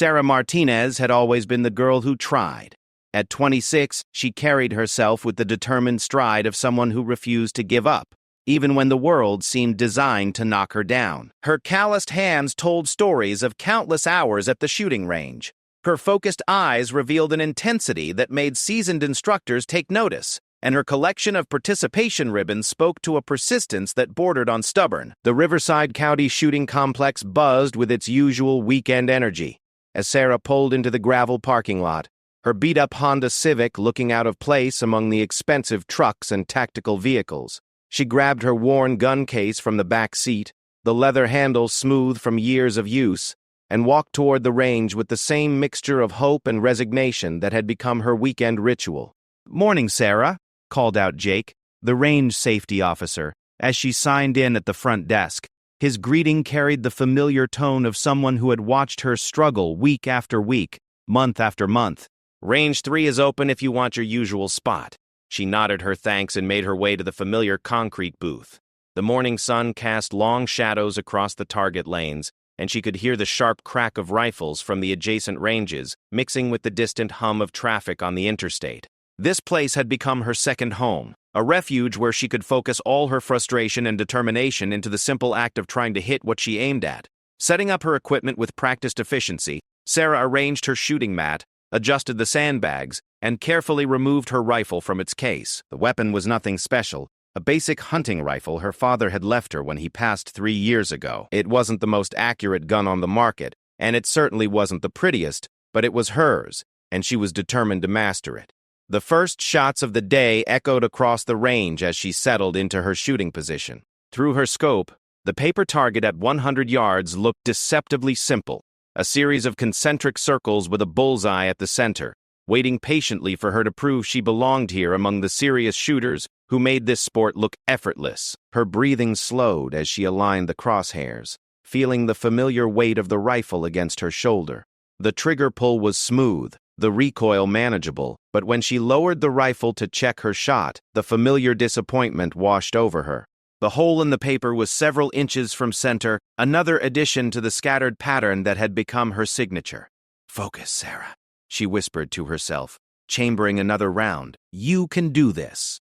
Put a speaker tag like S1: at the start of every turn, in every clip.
S1: Sarah Martinez had always been the girl who tried. At 26, she carried herself with the determined stride of someone who refused to give up, even when the world seemed designed to knock her down. Her calloused hands told stories of countless hours at the shooting range. Her focused eyes revealed an intensity that made seasoned instructors take notice, and her collection of participation ribbons spoke to a persistence that bordered on stubborn. The Riverside County Shooting Complex buzzed with its usual weekend energy. As Sarah pulled into the gravel parking lot, her beat-up Honda Civic looking out of place among the expensive trucks and tactical vehicles. She grabbed her worn gun case from the back seat, the leather handle smooth from years of use, and walked toward the range with the same mixture of hope and resignation that had become her weekend ritual. "Morning, Sarah," called out Jake, the range safety officer, as she signed in at the front desk. His greeting carried the familiar tone of someone who had watched her struggle week after week, month after month. "Range 3 is open if you want your usual spot." She nodded her thanks and made her way to the familiar concrete booth. The morning sun cast long shadows across the target lanes, and she could hear the sharp crack of rifles from the adjacent ranges, mixing with the distant hum of traffic on the interstate. This place had become her second home, a refuge where she could focus all her frustration and determination into the simple act of trying to hit what she aimed at. Setting up her equipment with practiced efficiency, Sarah arranged her shooting mat, adjusted the sandbags, and carefully removed her rifle from its case. The weapon was nothing special, a basic hunting rifle her father had left her when he passed 3 years ago. It wasn't the most accurate gun on the market, and it certainly wasn't the prettiest, but it was hers, and she was determined to master it. The first shots of the day echoed across the range as she settled into her shooting position. Through her scope, the paper target at 100 yards looked deceptively simple, a series of concentric circles with a bullseye at the center, waiting patiently for her to prove she belonged here among the serious shooters who made this sport look effortless. Her breathing slowed as she aligned the crosshairs, feeling the familiar weight of the rifle against her shoulder. The trigger pull was smooth, the recoil manageable, but when she lowered the rifle to check her shot, the familiar disappointment washed over her. The hole in the paper was several inches from center, another addition to the scattered pattern that had become her signature. "Focus, Sarah," she whispered to herself, chambering another round. "You can do this."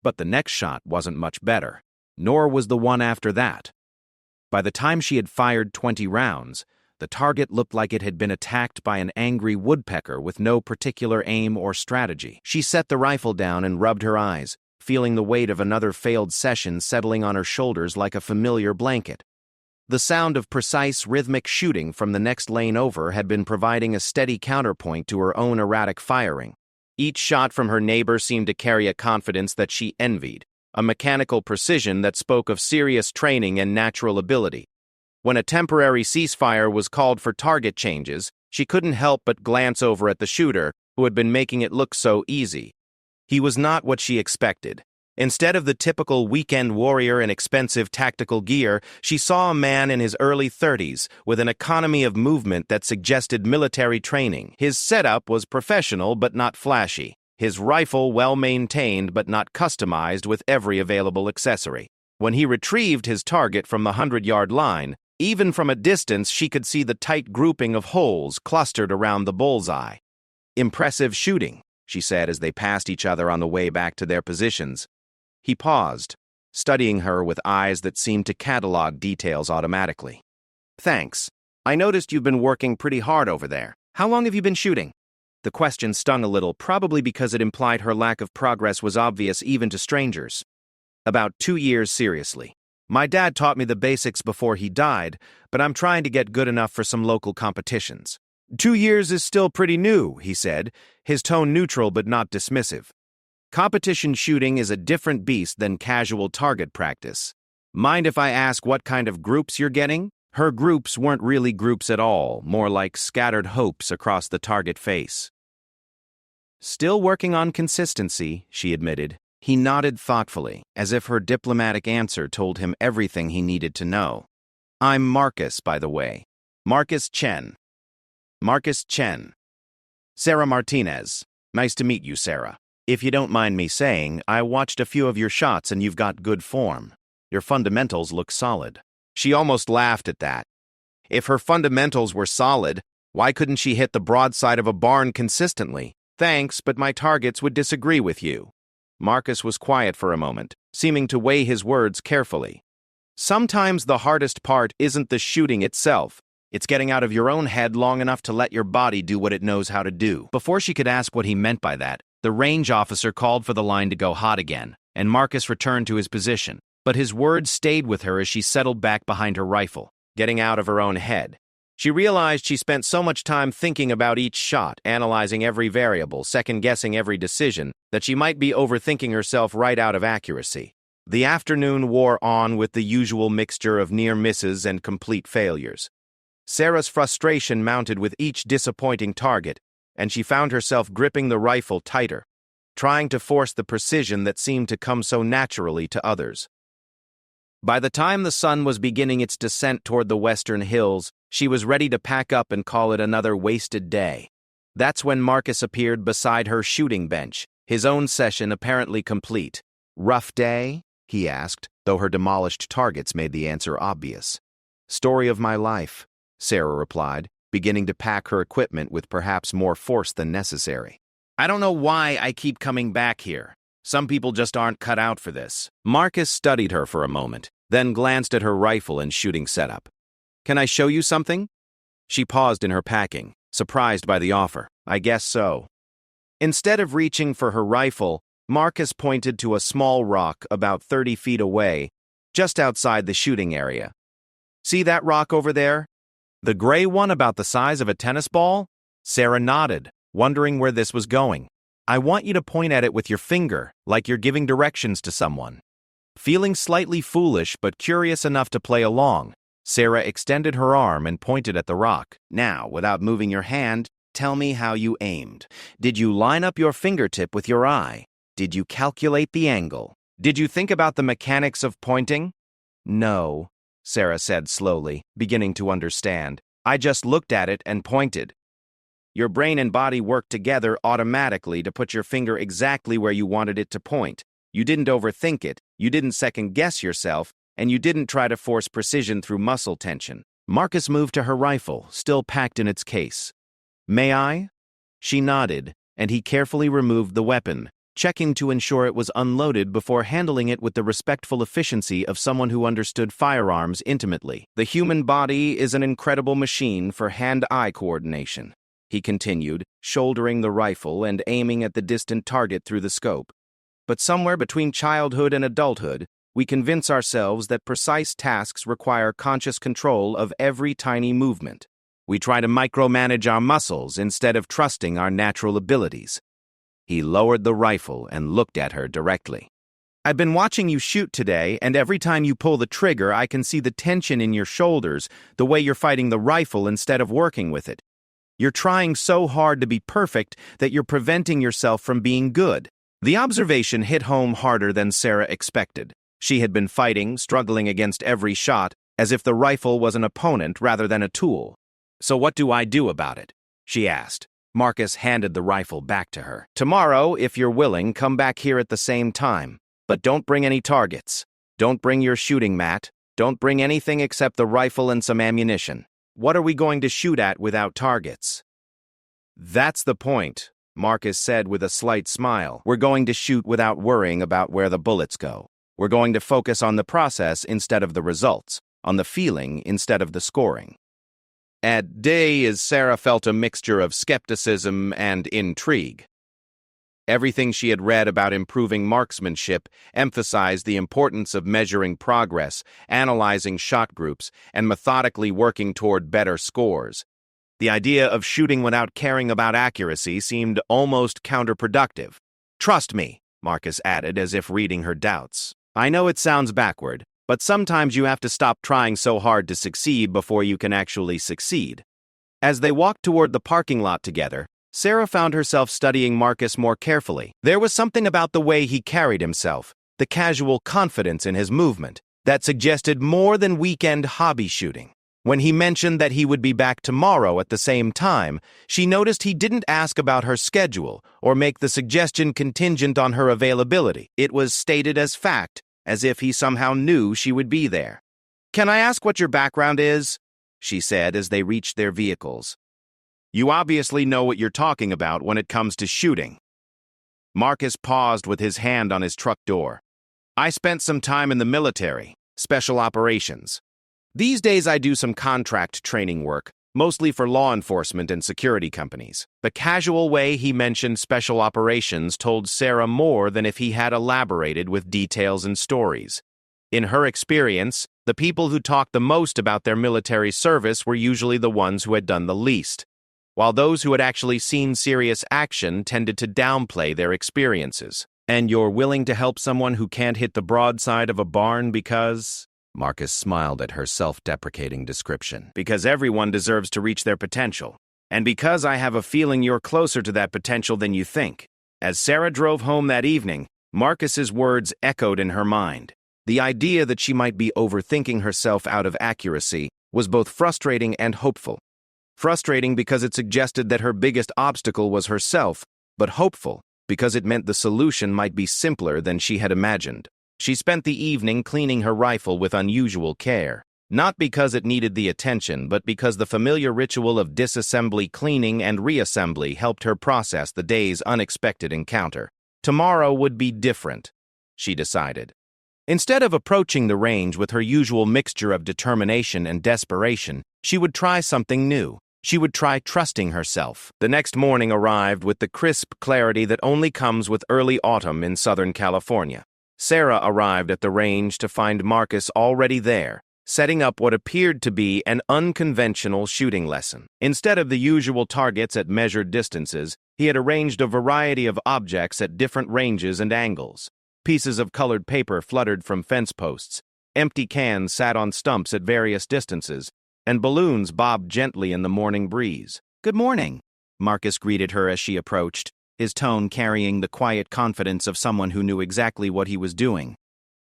S1: But the next shot wasn't much better, nor was the one after that. By the time she had fired 20 rounds, the target looked like it had been attacked by an angry woodpecker with no particular aim or strategy. She set the rifle down and rubbed her eyes, feeling the weight of another failed session settling on her shoulders like a familiar blanket. The sound of precise, rhythmic shooting from the next lane over had been providing a steady counterpoint to her own erratic firing. Each shot from her neighbor seemed to carry a confidence that she envied, a mechanical precision that spoke of serious training and natural ability. When a temporary ceasefire was called for target changes, she couldn't help but glance over at the shooter, who had been making it look so easy. He was not what she expected. Instead of the typical weekend warrior in expensive tactical gear, she saw a man in his early 30s with an economy of movement that suggested military training. His setup was professional but not flashy. His rifle well-maintained but not customized with every available accessory. When he retrieved his target from the 100-yard line, even from a distance she could see the tight grouping of holes clustered around the bullseye. "Impressive shooting," she said as they passed each other on the way back to their positions. He paused, studying her with eyes that seemed to catalog details automatically. "Thanks. I noticed you've been working pretty hard over there. How long have you been shooting?" The question stung a little, probably because it implied her lack of progress was obvious even to strangers. "About 2 years seriously. My dad taught me the basics before he died, but I'm trying to get good enough for some local competitions." 2 years is still pretty new," he said, his tone neutral but not dismissive. "Competition shooting is a different beast than casual target practice. Mind if I ask what kind of groups you're getting?" Her groups weren't really groups at all, more like scattered hopes across the target face. "Still working on consistency," she admitted. He nodded thoughtfully, as if her diplomatic answer told him everything he needed to know. "I'm Marcus, by the way. Marcus Chen." "Marcus Chen. Sarah Martinez. Nice to meet you, Sarah. If you don't mind me saying, I watched a few of your shots and you've got good form. Your fundamentals look solid." She almost laughed at that. If her fundamentals were solid, Why couldn't she hit the broadside of a barn consistently? Thanks, but my targets would disagree with you. Marcus was quiet for a moment, seeming to weigh his words carefully. Sometimes the hardest part isn't the shooting itself. It's getting out of your own head long enough to let your body do what it knows how to do. Before she could ask what he meant by that, the range officer called for the line to go hot again, and Marcus returned to his position. But his words stayed with her as she settled back behind her rifle, getting out of her own head. She realized she spent so much time thinking about each shot, analyzing every variable, second-guessing every decision, that she might be overthinking herself right out of accuracy. The afternoon wore on with the usual mixture of near misses and complete failures. Sarah's frustration mounted with each disappointing target, and she found herself gripping the rifle tighter, trying to force the precision that seemed to come so naturally to others. By the time the sun was beginning its descent toward the western hills, she was ready to pack up and call it another wasted day. That's when Marcus appeared beside her shooting bench, his own session apparently complete. "Rough day?" he asked, though her demolished targets made the answer obvious. "Story of my life," Sarah replied, beginning to pack her equipment with perhaps more force than necessary. "I don't know why I keep coming back here. Some people just aren't cut out for this." Marcus studied her for a moment, then glanced at her rifle and shooting setup. "Can I show you something?" She paused in her packing, surprised by the offer. "I guess so." Instead of reaching for her rifle, Marcus pointed to a small rock about 30 feet away, just outside the shooting area. "See that rock over there? The gray one about the size of a tennis ball?" Sarah nodded, wondering where this was going. "I want you to point at it with your finger, like you're giving directions to someone." Feeling slightly foolish but curious enough to play along, Sarah extended her arm and pointed at the rock. "Now, without moving your hand, tell me how you aimed. Did you line up your fingertip with your eye? Did you calculate the angle? Did you think about the mechanics of pointing?" "No," Sarah said slowly, beginning to understand. "I just looked at it and pointed." Your brain and body worked together automatically to put your finger exactly where you wanted it to point. You didn't overthink it, you didn't second-guess yourself, and you didn't try to force precision through muscle tension. Marcus moved to her rifle, still packed in its case. "May I?" She nodded, and he carefully removed the weapon, checking to ensure it was unloaded before handling it with the respectful efficiency of someone who understood firearms intimately. "The human body is an incredible machine for hand-eye coordination," he continued, shouldering the rifle and aiming at the distant target through the scope. "But somewhere between childhood and adulthood, we convince ourselves that precise tasks require conscious control of every tiny movement. We try to micromanage our muscles instead of trusting our natural abilities." He lowered the rifle and looked at her directly. "I've been watching you shoot today, and every time you pull the trigger, I can see the tension in your shoulders, the way you're fighting the rifle instead of working with it. You're trying so hard to be perfect that you're preventing yourself from being good." The observation hit home harder than Sarah expected. She had been fighting, struggling against every shot, as if the rifle was an opponent rather than a tool. "So what do I do about it?" she asked. Marcus handed the rifle back to her. "Tomorrow, if you're willing, come back here at the same time. But don't bring any targets. Don't bring your shooting mat. Don't bring anything except the rifle and some ammunition. What are we going to shoot at without targets?" "That's the point," Marcus said with a slight smile. "We're going to shoot without worrying about where the bullets go. We're going to focus on the process instead of the results, on the feeling instead of the scoring." At days, Sarah felt a mixture of skepticism and intrigue. Everything she had read about improving marksmanship emphasized the importance of measuring progress, analyzing shot groups, and methodically working toward better scores. The idea of shooting without caring about accuracy seemed almost counterproductive. "Trust me," Marcus added, as if reading her doubts. "I know it sounds backward, but sometimes you have to stop trying so hard to succeed before you can actually succeed." As they walked toward the parking lot together, Sarah found herself studying Marcus more carefully. There was something about the way he carried himself, the casual confidence in his movement, that suggested more than weekend hobby shooting. When he mentioned that he would be back tomorrow at the same time, she noticed he didn't ask about her schedule or make the suggestion contingent on her availability. It was stated as fact, as if he somehow knew she would be there. "Can I ask what your background is?" she said as they reached their vehicles. You obviously know what you're talking about when it comes to shooting. Marcus paused with his hand on his truck door. I spent some time in the military, special operations. These days I do some contract training work, mostly for law enforcement and security companies. The casual way he mentioned special operations told Sarah more than if he had elaborated with details and stories. In her experience, the people who talked the most about their military service were usually the ones who had done the least, while those who had actually seen serious action tended to downplay their experiences. And you're willing to help someone who can't hit the broadside of a barn because... Marcus smiled at her self-deprecating description. Because everyone deserves to reach their potential. And because I have a feeling you're closer to that potential than you think. As Sarah drove home that evening, Marcus's words echoed in her mind. The idea that she might be overthinking herself out of accuracy was both frustrating and hopeful. Frustrating because it suggested that her biggest obstacle was herself, but hopeful because it meant the solution might be simpler than she had imagined. She spent the evening cleaning her rifle with unusual care, not because it needed the attention, but because the familiar ritual of disassembly, cleaning, and reassembly helped her process the day's unexpected encounter. Tomorrow would be different, she decided. Instead of approaching the range with her usual mixture of determination and desperation, she would try something new. She would try trusting herself. The next morning arrived with the crisp clarity that only comes with early autumn in Southern California. Sarah arrived at the range to find Marcus already there, setting up what appeared to be an unconventional shooting lesson. Instead of the usual targets at measured distances, he had arranged a variety of objects at different ranges and angles. Pieces of colored paper fluttered from fence posts, empty cans sat on stumps at various distances, and balloons bobbed gently in the morning breeze. "Good morning," Marcus greeted her as she approached, his tone carrying the quiet confidence of someone who knew exactly what he was doing.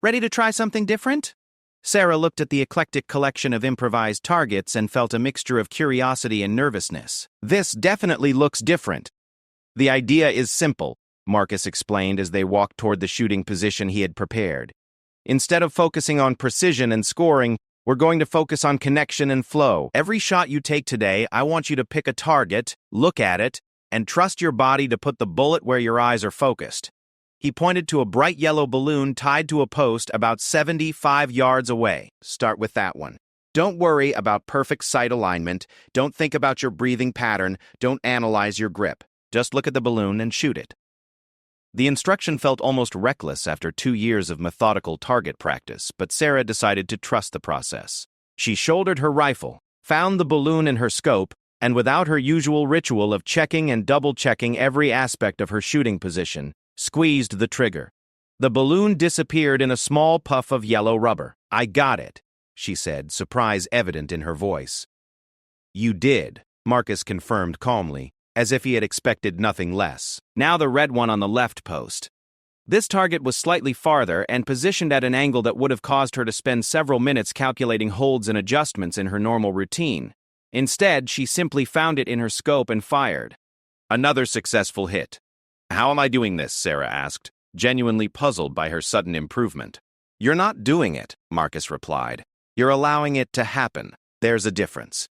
S1: "Ready to try something different?" Sarah looked at the eclectic collection of improvised targets and felt a mixture of curiosity and nervousness. "This definitely looks different." "The idea is simple," Marcus explained as they walked toward the shooting position he had prepared. "Instead of focusing on precision and scoring, we're going to focus on connection and flow. Every shot you take today, I want you to pick a target, look at it, and trust your body to put the bullet where your eyes are focused." He pointed to a bright yellow balloon tied to a post about 75 yards away. "Start with that one. Don't worry about perfect sight alignment. Don't think about your breathing pattern. Don't analyze your grip. Just look at the balloon and shoot it." The instruction felt almost reckless after 2 years of methodical target practice, but Sarah decided to trust the process. She shouldered her rifle, found the balloon in her scope, and without her usual ritual of checking and double-checking every aspect of her shooting position, squeezed the trigger. The balloon disappeared in a small puff of yellow rubber. "I got it," she said, surprise evident in her voice. "You did," Marcus confirmed calmly, as if he had expected nothing less. Now the red one on the left post. This target was slightly farther and positioned at an angle that would have caused her to spend several minutes calculating holds and adjustments in her normal routine. Instead, she simply found it in her scope and fired. Another successful hit. "How am I doing this?" Sarah asked, genuinely puzzled by her sudden improvement. "You're not doing it," Marcus replied. "You're allowing it to happen. There's a difference."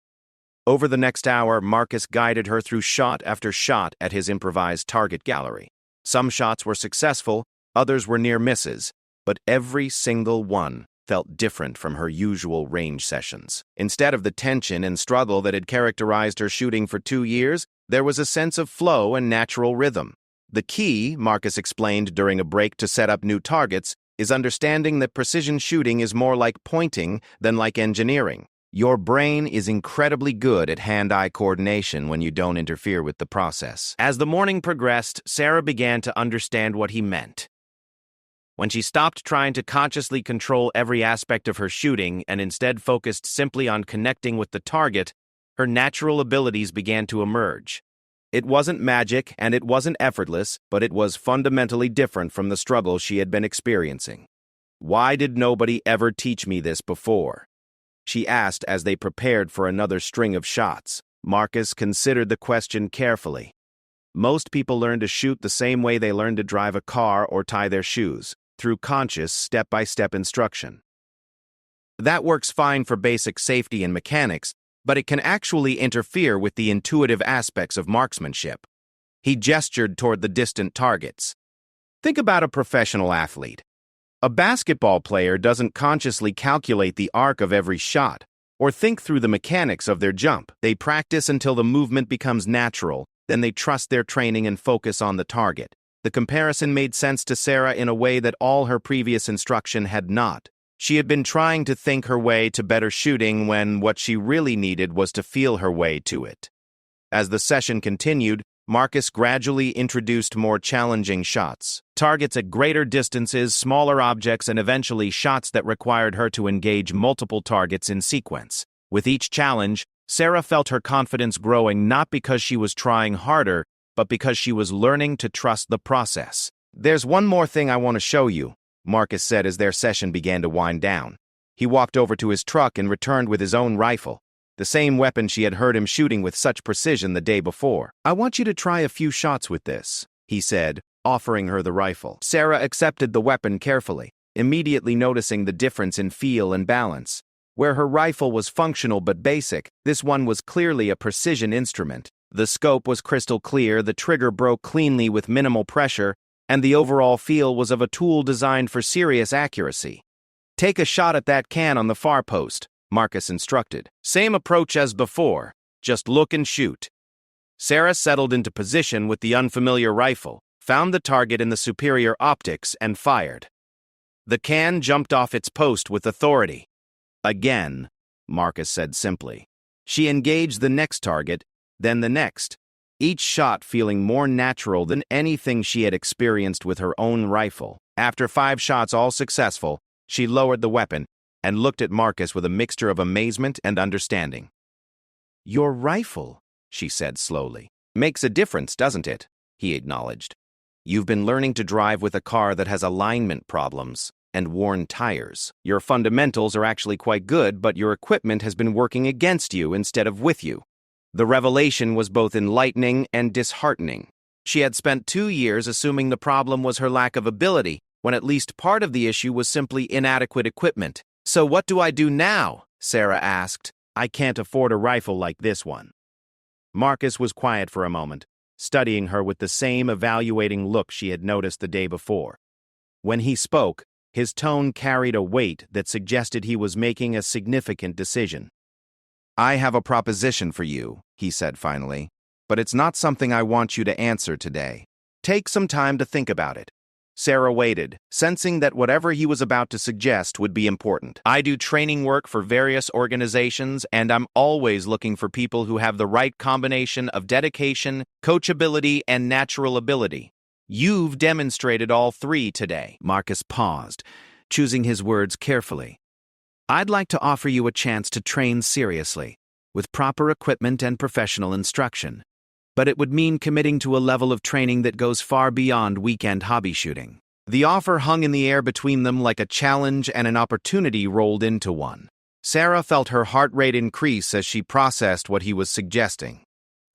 S1: Over the next hour, Marcus guided her through shot after shot at his improvised target gallery. Some shots were successful, others were near misses, but every single one felt different from her usual range sessions. Instead of the tension and struggle that had characterized her shooting for 2 years, there was a sense of flow and natural rhythm. The key, Marcus explained during a break to set up new targets, is understanding that precision shooting is more like pointing than like engineering. Your brain is incredibly good at hand-eye coordination when you don't interfere with the process. As the morning progressed, Sarah began to understand what he meant. When she stopped trying to consciously control every aspect of her shooting and instead focused simply on connecting with the target, her natural abilities began to emerge. It wasn't magic and it wasn't effortless, but it was fundamentally different from the struggle she had been experiencing. "Why did nobody ever teach me this before?" she asked as they prepared for another string of shots. Marcus considered the question carefully. Most people learn to shoot the same way they learn to drive a car or tie their shoes, through conscious, step-by-step instruction. That works fine for basic safety and mechanics, but it can actually interfere with the intuitive aspects of marksmanship. He gestured toward the distant targets. Think about a professional athlete. A basketball player doesn't consciously calculate the arc of every shot or think through the mechanics of their jump. They practice until the movement becomes natural, then they trust their training and focus on the target. The comparison made sense to Sarah in a way that all her previous instruction had not. She had been trying to think her way to better shooting when what she really needed was to feel her way to it. As the session continued, Marcus gradually introduced more challenging shots, targets at greater distances, smaller objects, and eventually shots that required her to engage multiple targets in sequence. With each challenge, Sarah felt her confidence growing not because she was trying harder, but because she was learning to trust the process. "There's one more thing I want to show you," Marcus said as their session began to wind down. He walked over to his truck and returned with his own rifle, the same weapon she had heard him shooting with such precision the day before. "I want you to try a few shots with this," he said, offering her the rifle. Sarah accepted the weapon carefully, immediately noticing the difference in feel and balance. Where her rifle was functional but basic, this one was clearly a precision instrument. The scope was crystal clear, the trigger broke cleanly with minimal pressure, and the overall feel was of a tool designed for serious accuracy. "Take a shot at that can on the far post," Marcus instructed. "Same approach as before, just look and shoot." Sarah settled into position with the unfamiliar rifle, found the target in the superior optics, and fired. The can jumped off its post with authority. "Again," Marcus said simply. She engaged the next target, then the next, each shot feeling more natural than anything she had experienced with her own rifle. After 5 shots all successful, she lowered the weapon and looked at Marcus with a mixture of amazement and understanding. "Your rifle," she said slowly, "makes a difference, doesn't it?" he acknowledged. "You've been learning to drive with a car that has alignment problems and worn tires. Your fundamentals are actually quite good, but your equipment has been working against you instead of with you." The revelation was both enlightening and disheartening. She had spent 2 years assuming the problem was her lack of ability, when at least part of the issue was simply inadequate equipment. "So what do I do now?" Sarah asked. "I can't afford a rifle like this one." Marcus was quiet for a moment, studying her with the same evaluating look she had noticed the day before. When he spoke, his tone carried a weight that suggested he was making a significant decision. "I have a proposition for you," he said finally, "but it's not something I want you to answer today. Take some time to think about it." Sarah waited, sensing that whatever he was about to suggest would be important. "I do training work for various organizations, and I'm always looking for people who have the right combination of dedication, coachability, and natural ability. You've demonstrated all 3 today." Marcus paused, choosing his words carefully. "I'd like to offer you a chance to train seriously, with proper equipment and professional instruction. But it would mean committing to a level of training that goes far beyond weekend hobby shooting." The offer hung in the air between them like a challenge and an opportunity rolled into one. Sarah felt her heart rate increase as she processed what he was suggesting.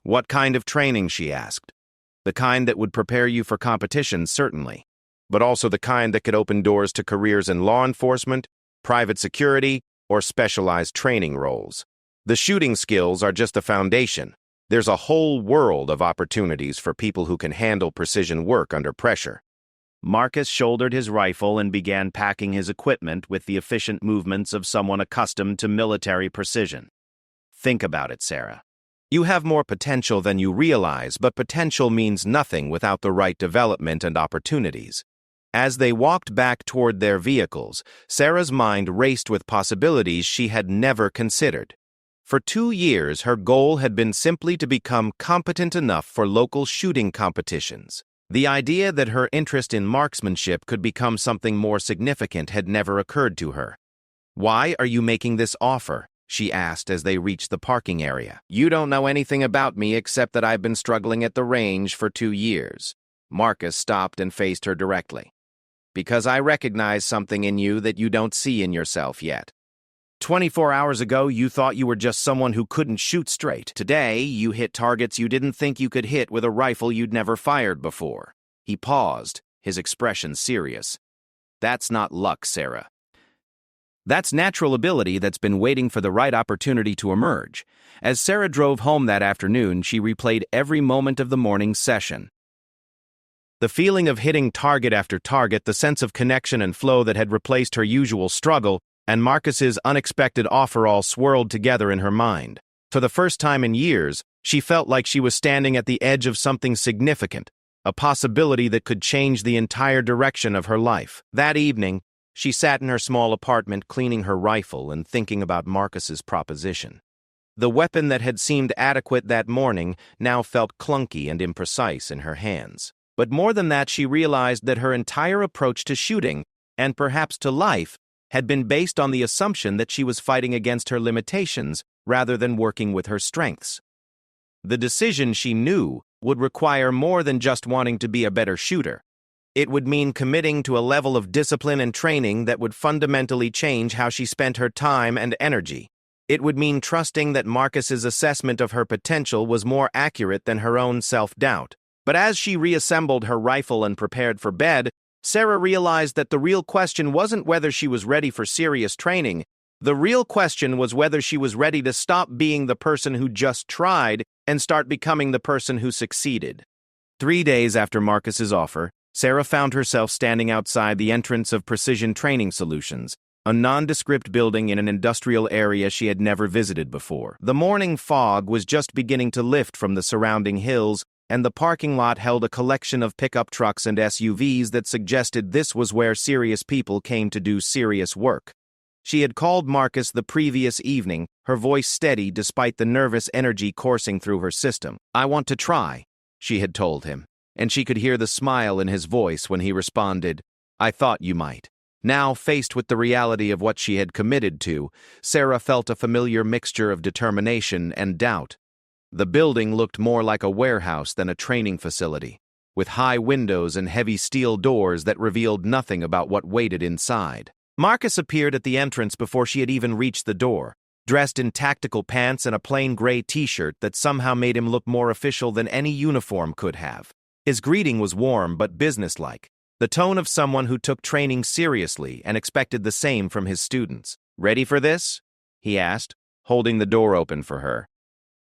S1: "What kind of training?" she asked. "The kind that would prepare you for competition, certainly, but also the kind that could open doors to careers in law enforcement, private security, or specialized training roles. The shooting skills are just the foundation. There's a whole world of opportunities for people who can handle precision work under pressure." Marcus shouldered his rifle and began packing his equipment with the efficient movements of someone accustomed to military precision. "Think about it, Sarah. You have more potential than you realize, but potential means nothing without the right development and opportunities." As they walked back toward their vehicles, Sarah's mind raced with possibilities she had never considered. For 2 years, her goal had been simply to become competent enough for local shooting competitions. The idea that her interest in marksmanship could become something more significant had never occurred to her. "Why are you making this offer?" she asked as they reached the parking area. "You don't know anything about me except that I've been struggling at the range for 2 years. Marcus stopped and faced her directly. "Because I recognize something in you that you don't see in yourself yet. 24 hours ago, you thought you were just someone who couldn't shoot straight. Today, you hit targets you didn't think you could hit with a rifle you'd never fired before." He paused, his expression serious. "That's not luck, Sarah. That's natural ability that's been waiting for the right opportunity to emerge. As Sarah drove home that afternoon, she replayed every moment of the morning's session. The feeling of hitting target after target, the sense of connection and flow that had replaced her usual struggle, and Marcus's unexpected offer all swirled together in her mind. For the first time in years, she felt like she was standing at the edge of something significant, a possibility that could change the entire direction of her life. That evening, she sat in her small apartment cleaning her rifle and thinking about Marcus's proposition. The weapon that had seemed adequate that morning now felt clunky and imprecise in her hands. But more than that, she realized that her entire approach to shooting, and perhaps to life, had been based on the assumption that she was fighting against her limitations rather than working with her strengths. The decision, she knew, would require more than just wanting to be a better shooter. It would mean committing to a level of discipline and training that would fundamentally change how she spent her time and energy. It would mean trusting that Marcus's assessment of her potential was more accurate than her own self-doubt. But as she reassembled her rifle and prepared for bed, Sarah realized that the real question wasn't whether she was ready for serious training. The real question was whether she was ready to stop being the person who just tried and start becoming the person who succeeded. 3 days after Marcus's offer, Sarah found herself standing outside the entrance of Precision Training Solutions, a nondescript building in an industrial area she had never visited before. The morning fog was just beginning to lift from the surrounding hills, and the parking lot held a collection of pickup trucks and SUVs that suggested this was where serious people came to do serious work. She had called Marcus the previous evening, her voice steady despite the nervous energy coursing through her system. "I want to try," she had told him, and she could hear the smile in his voice when he responded, "I thought you might." Now, faced with the reality of what she had committed to, Sarah felt a familiar mixture of determination and doubt. The building looked more like a warehouse than a training facility, with high windows and heavy steel doors that revealed nothing about what waited inside. Marcus appeared at the entrance before she had even reached the door, dressed in tactical pants and a plain gray t-shirt that somehow made him look more official than any uniform could have. His greeting was warm but businesslike, the tone of someone who took training seriously and expected the same from his students. "Ready for this?" he asked, holding the door open for her.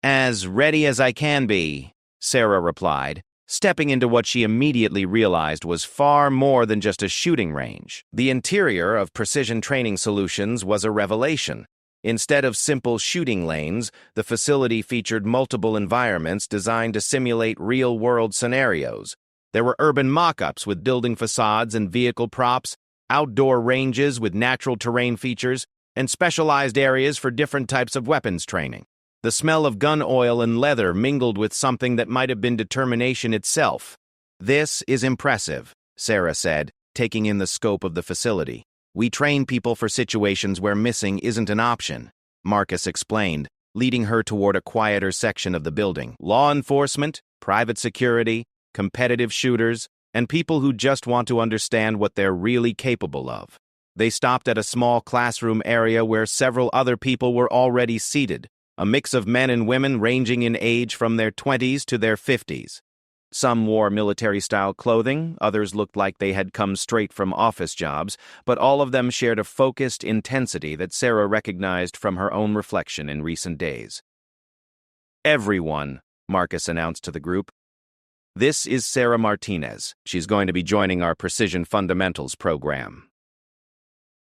S1: "As ready as I can be," Sarah replied, stepping into what she immediately realized was far more than just a shooting range. The interior of Precision Training Solutions was a revelation. Instead of simple shooting lanes, the facility featured multiple environments designed to simulate real-world scenarios. There were urban mock-ups with building facades and vehicle props, outdoor ranges with natural terrain features, and specialized areas for different types of weapons training. The smell of gun oil and leather mingled with something that might have been determination itself. "This is impressive," Sarah said, taking in the scope of the facility. "We train people for situations where missing isn't an option," Marcus explained, leading her toward a quieter section of the building. "Law enforcement, private security, competitive shooters, and people who just want to understand what they're really capable of." They stopped at a small classroom area where several other people were already seated, a mix of men and women ranging in age from their 20s to their 50s. Some wore military-style clothing, others looked like they had come straight from office jobs, but all of them shared a focused intensity that Sarah recognized from her own reflection in recent days. "Everyone," Marcus announced to the group. "This is Sarah Martinez. She's going to be joining our Precision Fundamentals program."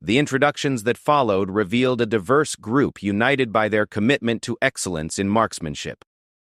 S1: The introductions that followed revealed a diverse group united by their commitment to excellence in marksmanship.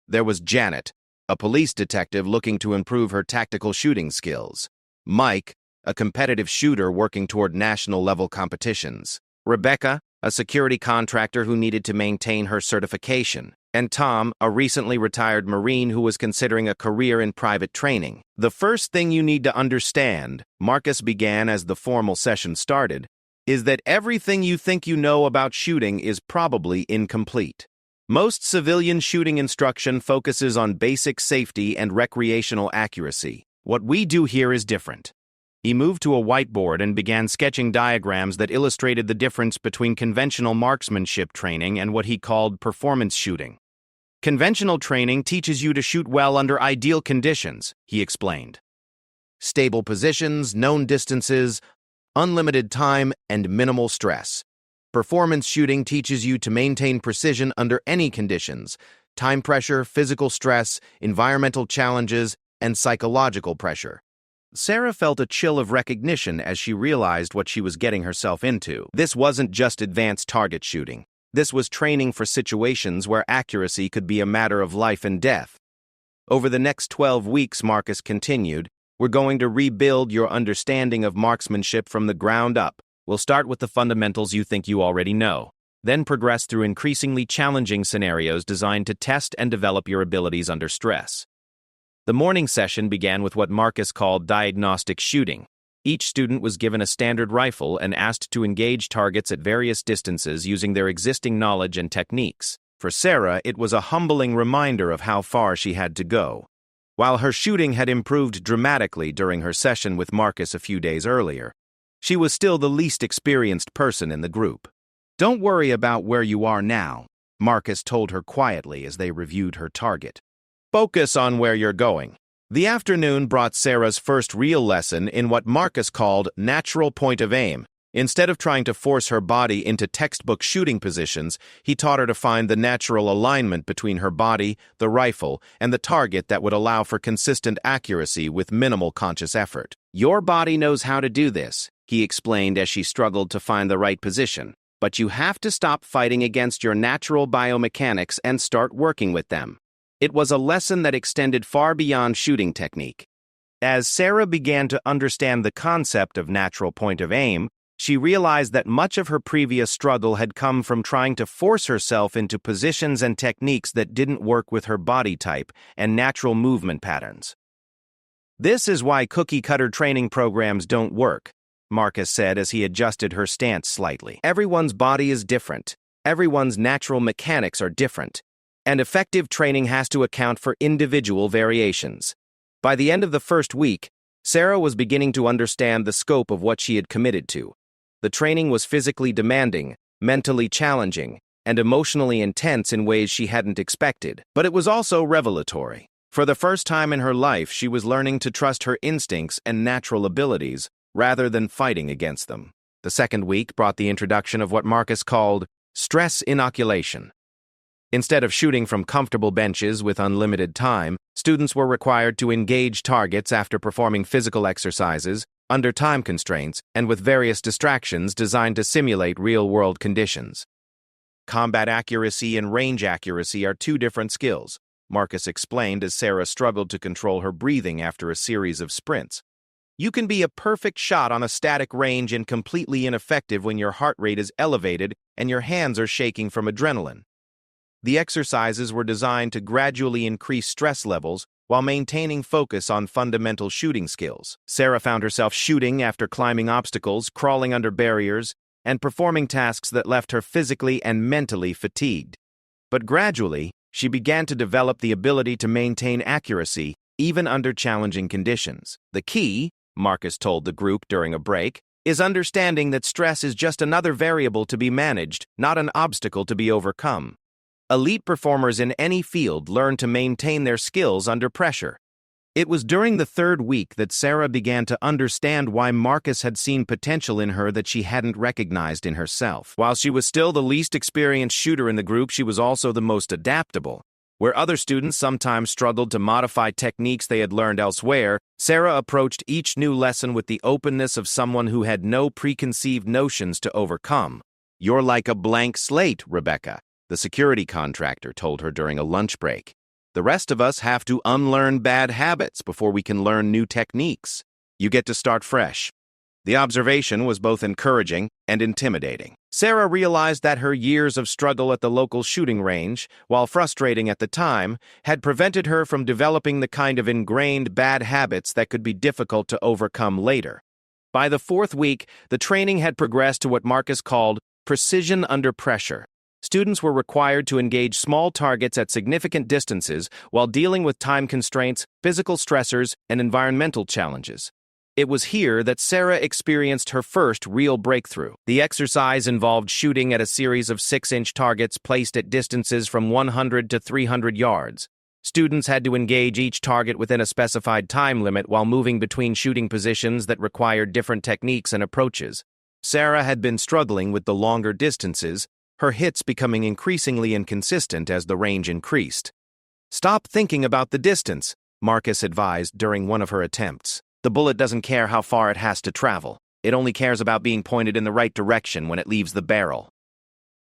S1: There was Janet, a police detective looking to improve her tactical shooting skills. Mike, a competitive shooter working toward national-level competitions. Rebecca, a security contractor who needed to maintain her certification. And Tom, a recently retired Marine who was considering a career in private training. "The first thing you need to understand," Marcus began as the formal session started, "is that everything you think you know about shooting is probably incomplete. Most civilian shooting instruction focuses on basic safety and recreational accuracy. What we do here is different." He moved to a whiteboard and began sketching diagrams that illustrated the difference between conventional marksmanship training and what he called performance shooting. "Conventional training teaches you to shoot well under ideal conditions," he explained. "Stable positions, known distances, unlimited time, and minimal stress. Performance shooting teaches you to maintain precision under any conditions: time pressure, physical stress, environmental challenges, and psychological pressure. Sarah felt a chill of recognition as she realized what she was getting herself into. This wasn't just advanced target shooting. This was training for situations where accuracy could be a matter of life and death. Over the next 12 weeks, Marcus continued, we're going to rebuild your understanding of marksmanship from the ground up. We'll start with the fundamentals you think you already know, then progress through increasingly challenging scenarios designed to test and develop your abilities under stress. The morning session began with what Marcus called diagnostic shooting. Each student was given a standard rifle and asked to engage targets at various distances using their existing knowledge and techniques. For Sarah, it was a humbling reminder of how far she had to go. While her shooting had improved dramatically during her session with Marcus a few days earlier, she was still the least experienced person in the group. Don't worry about where you are now, Marcus told her quietly as they reviewed her target. Focus on where you're going. The afternoon brought Sarah's first real lesson in what Marcus called natural point of aim. Instead of trying to force her body into textbook shooting positions, he taught her to find the natural alignment between her body, the rifle, and the target that would allow for consistent accuracy with minimal conscious effort. Your body knows how to do this, he explained as she struggled to find the right position. But you have to stop fighting against your natural biomechanics and start working with them. It was a lesson that extended far beyond shooting technique. As Sarah began to understand the concept of natural point of aim, she realized that much of her previous struggle had come from trying to force herself into positions and techniques that didn't work with her body type and natural movement patterns. This is why cookie-cutter training programs don't work, Marcus said as he adjusted her stance slightly. Everyone's body is different. Everyone's natural mechanics are different. And effective training has to account for individual variations. By the end of the first week, Sarah was beginning to understand the scope of what she had committed to. The training was physically demanding, mentally challenging, and emotionally intense in ways she hadn't expected. But it was also revelatory. For the first time in her life, she was learning to trust her instincts and natural abilities rather than fighting against them. The second week brought the introduction of what Marcus called stress inoculation. Instead of shooting from comfortable benches with unlimited time, students were required to engage targets after performing physical exercises, under time constraints, and with various distractions designed to simulate real-world conditions. Combat accuracy and range accuracy are two different skills, Marcus explained as Sarah struggled to control her breathing after a series of sprints. You can be a perfect shot on a static range and completely ineffective when your heart rate is elevated and your hands are shaking from adrenaline. The exercises were designed to gradually increase stress levels while maintaining focus on fundamental shooting skills. Sarah found herself shooting after climbing obstacles, crawling under barriers, and performing tasks that left her physically and mentally fatigued. But gradually, she began to develop the ability to maintain accuracy even under challenging conditions. The key, Marcus told the group during a break, is understanding that stress is just another variable to be managed, not an obstacle to be overcome. Elite performers in any field learn to maintain their skills under pressure. It was during the third week that Sarah began to understand why Marcus had seen potential in her that she hadn't recognized in herself. While she was still the least experienced shooter in the group, she was also the most adaptable. Where other students sometimes struggled to modify techniques they had learned elsewhere, Sarah approached each new lesson with the openness of someone who had no preconceived notions to overcome. "You're like a blank slate, Rebecca," the security contractor told her during a lunch break. "The rest of us have to unlearn bad habits before we can learn new techniques. You get to start fresh." The observation was both encouraging and intimidating. Sarah realized that her years of struggle at the local shooting range, while frustrating at the time, had prevented her from developing the kind of ingrained bad habits that could be difficult to overcome later. By the fourth week, the training had progressed to what Marcus called precision under pressure. Students were required to engage small targets at significant distances while dealing with time constraints, physical stressors, and environmental challenges. It was here that Sarah experienced her first real breakthrough. The exercise involved shooting at a series of 6-inch targets placed at distances from 100 to 300 yards. Students had to engage each target within a specified time limit while moving between shooting positions that required different techniques and approaches. Sarah had been struggling with the longer distances, her hits becoming increasingly inconsistent as the range increased. "Stop thinking about the distance," Marcus advised during one of her attempts. "The bullet doesn't care how far it has to travel. It only cares about being pointed in the right direction when it leaves the barrel."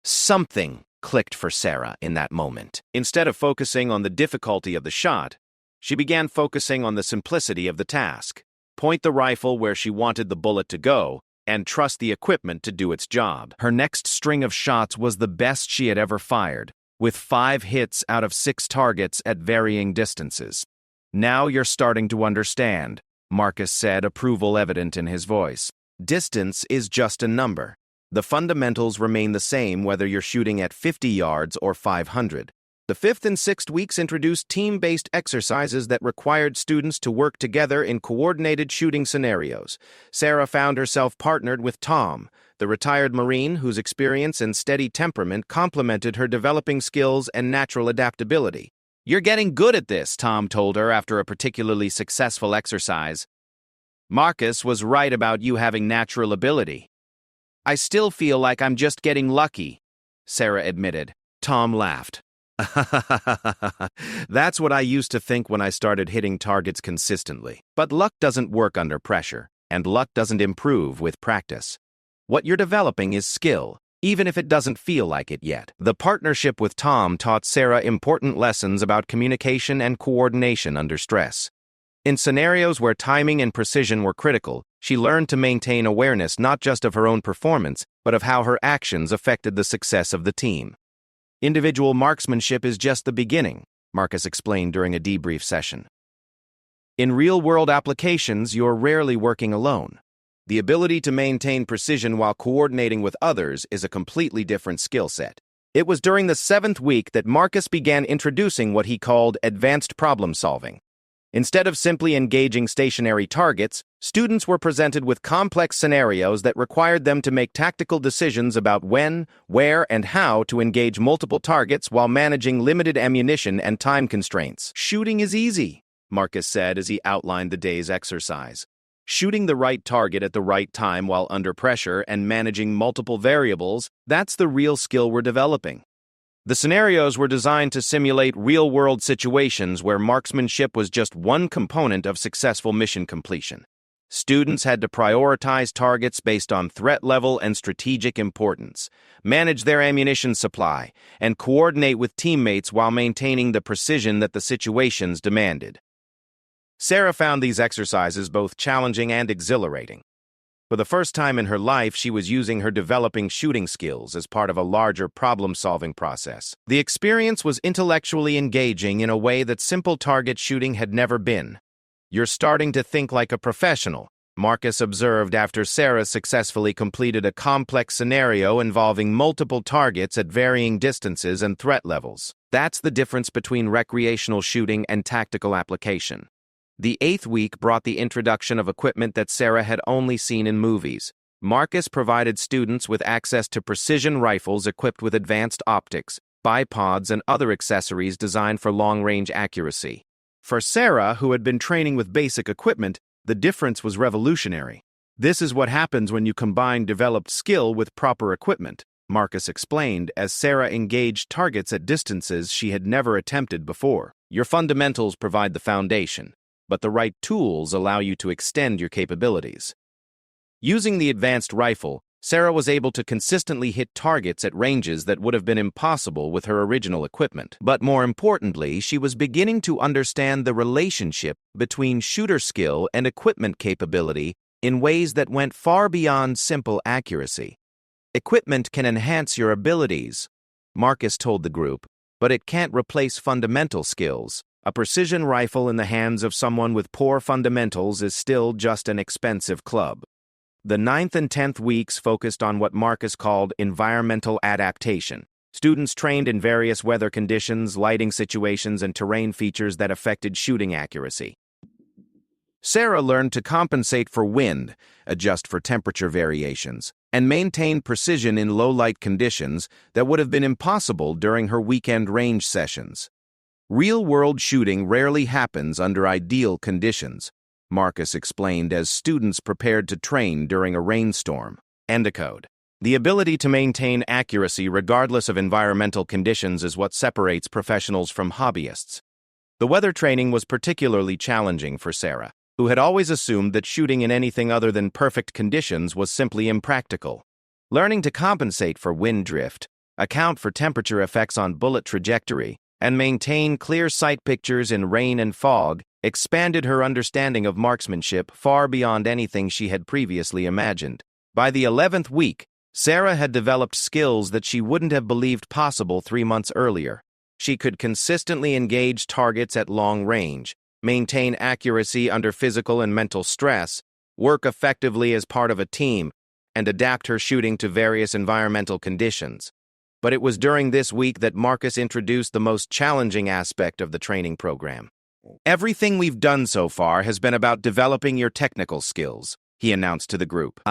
S1: Something clicked for Sarah in that moment. Instead of focusing on the difficulty of the shot, she began focusing on the simplicity of the task. Point the rifle where she wanted the bullet to go, and trust the equipment to do its job. Her next string of shots was the best she had ever fired, with 5 hits out of 6 targets at varying distances. "Now you're starting to understand," Marcus said, approval evident in his voice. "Distance is just a number. The fundamentals remain the same whether you're shooting at 50 yards or 500. The 5th and 6th weeks introduced team-based exercises that required students to work together in coordinated shooting scenarios. Sarah found herself partnered with Tom, the retired Marine whose experience and steady temperament complemented her developing skills and natural adaptability. "You're getting good at this," Tom told her after a particularly successful exercise. "Marcus was right about you having natural ability." "I still feel like I'm just getting lucky," Sarah admitted. Tom laughed. "That's what I used to think when I started hitting targets consistently. But luck doesn't work under pressure, and luck doesn't improve with practice. What you're developing is skill, even if it doesn't feel like it yet." The partnership with Tom taught Sarah important lessons about communication and coordination under stress. In scenarios where timing and precision were critical, she learned to maintain awareness not just of her own performance, but of how her actions affected the success of the team. "Individual marksmanship is just the beginning," Marcus explained during a debrief session. "In real-world applications, you're rarely working alone. The ability to maintain precision while coordinating with others is a completely different skill set." It was during the 7th week that Marcus began introducing what he called advanced problem solving. Instead of simply engaging stationary targets, students were presented with complex scenarios that required them to make tactical decisions about when, where, and how to engage multiple targets while managing limited ammunition and time constraints. "Shooting is easy," Marcus said as he outlined the day's exercise. "Shooting the right target at the right time while under pressure and managing multiple variables, that's the real skill we're developing." The scenarios were designed to simulate real-world situations where marksmanship was just one component of successful mission completion. Students had to prioritize targets based on threat level and strategic importance, manage their ammunition supply, and coordinate with teammates while maintaining the precision that the situations demanded. Sarah found these exercises both challenging and exhilarating. For the first time in her life, she was using her developing shooting skills as part of a larger problem-solving process. The experience was intellectually engaging in a way that simple target shooting had never been. "You're starting to think like a professional," Marcus observed after Sarah successfully completed a complex scenario involving multiple targets at varying distances and threat levels. That's the difference between recreational shooting and tactical application. The 8th week brought the introduction of equipment that Sarah had only seen in movies. Marcus provided students with access to precision rifles equipped with advanced optics, bipods, and other accessories designed for long-range accuracy. For Sarah, who had been training with basic equipment, the difference was revolutionary. "This is what happens when you combine developed skill with proper equipment," Marcus explained as Sarah engaged targets at distances she had never attempted before. "Your fundamentals provide the foundation, but the right tools allow you to extend your capabilities." Using the advanced rifle, Sarah was able to consistently hit targets at ranges that would have been impossible with her original equipment. But more importantly, she was beginning to understand the relationship between shooter skill and equipment capability in ways that went far beyond simple accuracy. "Equipment can enhance your abilities," Marcus told the group, "but it can't replace fundamental skills. A precision rifle in the hands of someone with poor fundamentals is still just an expensive club." The 9th and 10th weeks focused on what Marcus called environmental adaptation. Students trained in various weather conditions, lighting situations, and terrain features that affected shooting accuracy. Sarah learned to compensate for wind, adjust for temperature variations, and maintain precision in low-light conditions that would have been impossible during her weekend range sessions. "Real-world shooting rarely happens under ideal conditions," Marcus explained as students prepared to train during a rainstorm. Endicode. The ability to maintain accuracy regardless of environmental conditions is what separates professionals from hobbyists. The weather training was particularly challenging for Sarah, who had always assumed that shooting in anything other than perfect conditions was simply impractical. Learning to compensate for wind drift, account for temperature effects on bullet trajectory, and maintain clear sight pictures in rain and fog expanded her understanding of marksmanship far beyond anything she had previously imagined. By the 11th week, Sarah had developed skills that she wouldn't have believed possible 3 months earlier. She could consistently engage targets at long range, maintain accuracy under physical and mental stress, work effectively as part of a team, and adapt her shooting to various environmental conditions. But it was during this week that Marcus introduced the most challenging aspect of the training program. "Everything we've done so far has been about developing your technical skills," he announced to the group.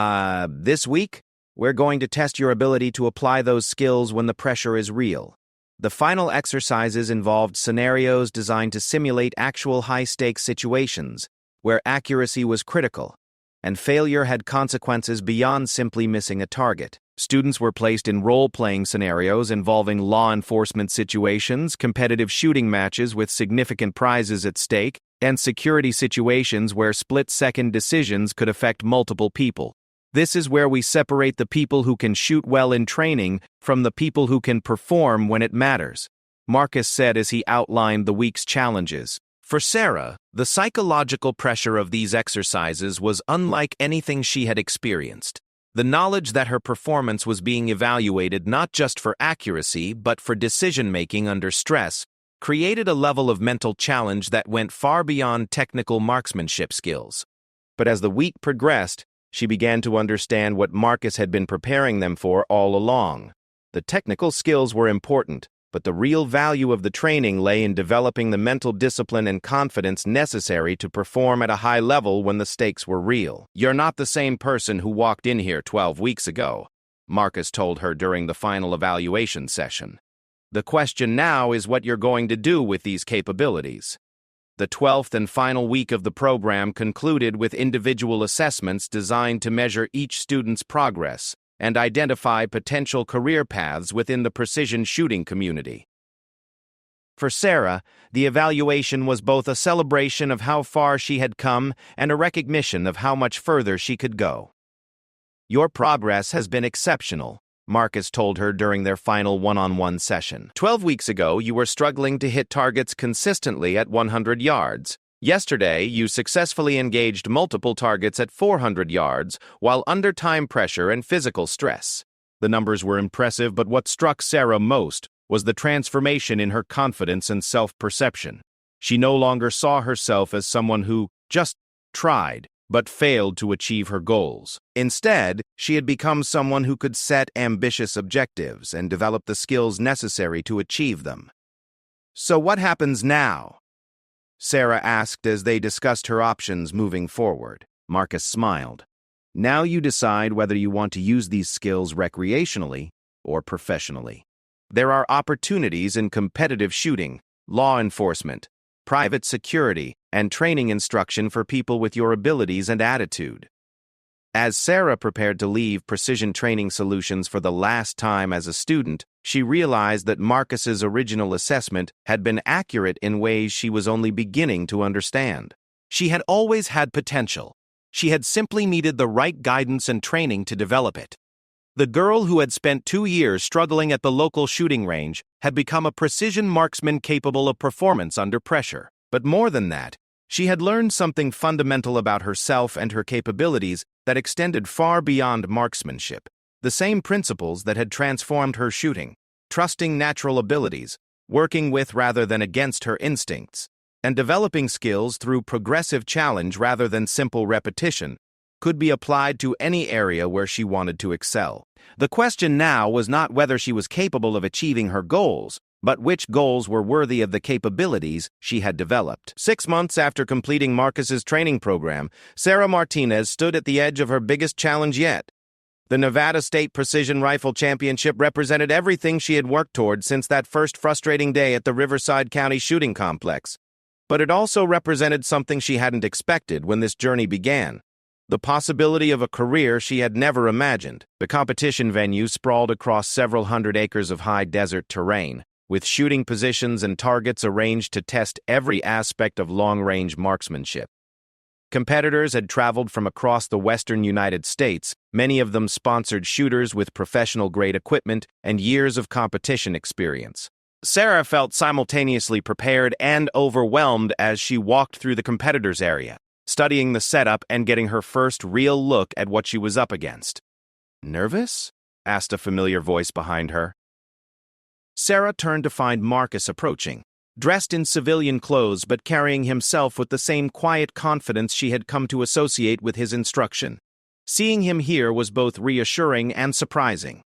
S1: This week, we're going to test your ability to apply those skills when the pressure is real." The final exercises involved scenarios designed to simulate actual high-stakes situations, where accuracy was critical, and failure had consequences beyond simply missing a target. Students were placed in role-playing scenarios involving law enforcement situations, competitive shooting matches with significant prizes at stake, and security situations where split-second decisions could affect multiple people. This is where we separate the people who can shoot well in training from the people who can perform when it matters, Marcus said as he outlined the week's challenges. For Sarah, the psychological pressure of these exercises was unlike anything she had experienced. The knowledge that her performance was being evaluated not just for accuracy but for decision-making under stress created a level of mental challenge that went far beyond technical marksmanship skills. But as the week progressed, she began to understand what Marcus had been preparing them for all along. The technical skills were important, but the real value of the training lay in developing the mental discipline and confidence necessary to perform at a high level when the stakes were real. "You're not the same person who walked in here 12 weeks ago," Marcus told her during the final evaluation session. "The question now is what you're going to do with these capabilities." The 12th and final week of the program concluded with individual assessments designed to measure each student's progress and identify potential career paths within the precision shooting community. For Sarah, the evaluation was both a celebration of how far she had come and a recognition of how much further she could go. "Your progress has been exceptional," Marcus told her during their final one-on-one session. 12 weeks ago, you were struggling to hit targets consistently at 100 yards. Yesterday, you successfully engaged multiple targets at 400 yards while under time pressure and physical stress. The numbers were impressive, but what struck Sarah most was the transformation in her confidence and self-perception. She no longer saw herself as someone who just tried, but failed to achieve her goals. Instead, she had become someone who could set ambitious objectives and develop the skills necessary to achieve them. "So what happens now?" Sarah asked as they discussed her options moving forward. Marcus smiled. "Now you decide whether you want to use these skills recreationally or professionally. There are opportunities in competitive shooting, law enforcement, private security, and training instruction for people with your abilities and attitude." As Sarah prepared to leave Precision Training Solutions for the last time as a student, she realized that Marcus's original assessment had been accurate in ways she was only beginning to understand. She had always had potential. She had simply needed the right guidance and training to develop it. The girl who had spent 2 years struggling at the local shooting range had become a precision marksman capable of performance under pressure. But more than that, she had learned something fundamental about herself and her capabilities that extended far beyond marksmanship. The same principles that had transformed her shooting, trusting natural abilities, working with rather than against her instincts, and developing skills through progressive challenge rather than simple repetition, could be applied to any area where she wanted to excel. The question now was not whether she was capable of achieving her goals, but which goals were worthy of the capabilities she had developed. 6 months after completing Marcus's training program, Sarah Martinez stood at the edge of her biggest challenge yet. The Nevada State Precision Rifle Championship represented everything she had worked toward since that first frustrating day at the Riverside County Shooting Complex. But it also represented something she hadn't expected when this journey began. the possibility of a career she had never imagined. The competition venue sprawled across several hundred acres of high desert terrain, with shooting positions and targets arranged to test every aspect of long-range marksmanship. Competitors had traveled from across the western United States, many of them sponsored shooters with professional-grade equipment and years of competition experience. Sarah felt simultaneously prepared and overwhelmed as she walked through the competitors' area, studying the setup and getting her first real look at what she was up against. "Nervous?" asked a familiar voice behind her. Sarah turned to find Marcus approaching, dressed in civilian clothes but carrying himself with the same quiet confidence she had come to associate with his instruction. Seeing him here was both reassuring and surprising.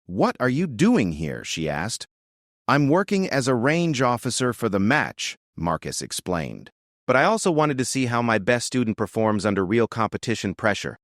S1: "What are you doing here?" she asked. "I'm working as a range officer for the match," Marcus explained. "But I also wanted to see how my best student performs under real competition pressure."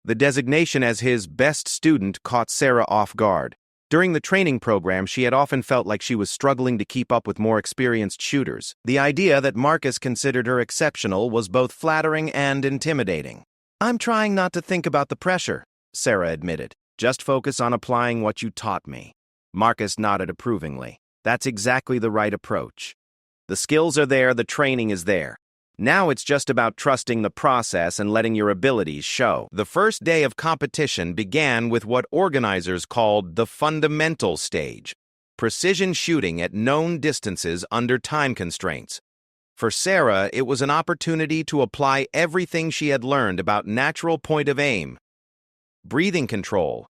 S1: The designation as his best student caught Sarah off guard. During the training program, she had often felt like she was struggling to keep up with more experienced shooters. The idea that Marcus considered her exceptional was both flattering and intimidating. "I'm trying not to think about the pressure," Sarah admitted. "Just focus on applying what you taught me." Marcus nodded approvingly. "That's exactly the right approach. The skills are there, the training is there. Now it's just about trusting the process and letting your abilities show." The first day of competition began with what organizers called the fundamental stage, precision shooting at known distances under time constraints. For Sarah, it was an opportunity to apply everything she had learned about natural point of aim, breathing control,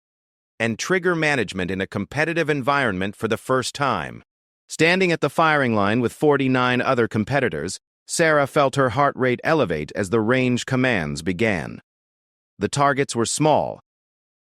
S1: and trigger management in a competitive environment for the first time. Standing at the firing line with 49 other competitors, Sarah felt her heart rate elevate as the range commands began. The targets were small,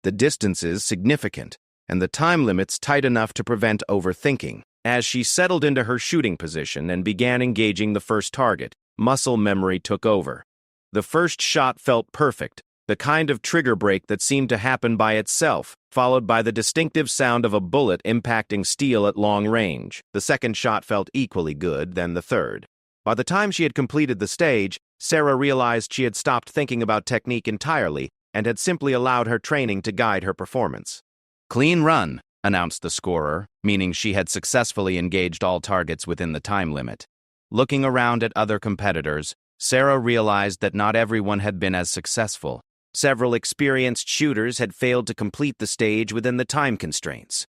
S1: the distances significant, and the time limits tight enough to prevent overthinking. As she settled into her shooting position and began engaging the first target, muscle memory took over. The first shot felt perfect, the kind of trigger break that seemed to happen by itself, followed by the distinctive sound of a bullet impacting steel at long range. The second shot felt equally good, then the third. By the time she had completed the stage, Sarah realized she had stopped thinking about technique entirely and had simply allowed her training to guide her performance. "Clean run," announced the scorer, meaning she had successfully engaged all targets within the time limit. Looking around at other competitors, Sarah realized that not everyone had been as successful. Several experienced shooters had failed to complete the stage within the time constraints.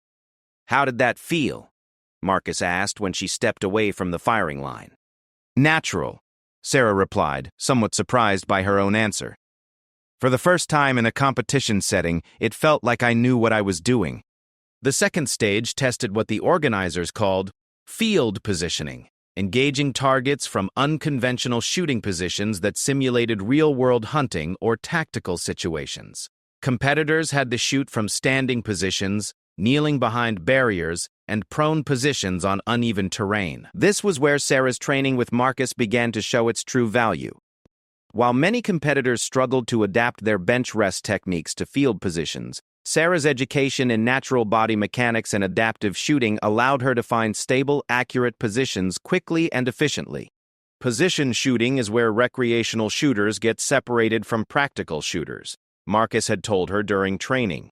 S1: "How did that feel?" Marcus asked when she stepped away from the firing line. "Natural," Sarah replied, somewhat surprised by her own answer. "For the first time in a competition setting, it felt like I knew what I was doing." The second stage tested what the organizers called field positioning, engaging targets from unconventional shooting positions that simulated real-world hunting or tactical situations. Competitors had to shoot from standing positions, kneeling behind barriers, and prone positions on uneven terrain. This was where Sarah's training with Marcus began to show its true value. While many competitors struggled to adapt their bench rest techniques to field positions, Sarah's education in natural body mechanics and adaptive shooting allowed her to find stable, accurate positions quickly and efficiently. Position shooting is where recreational shooters get separated from practical shooters, Marcus had told her during training.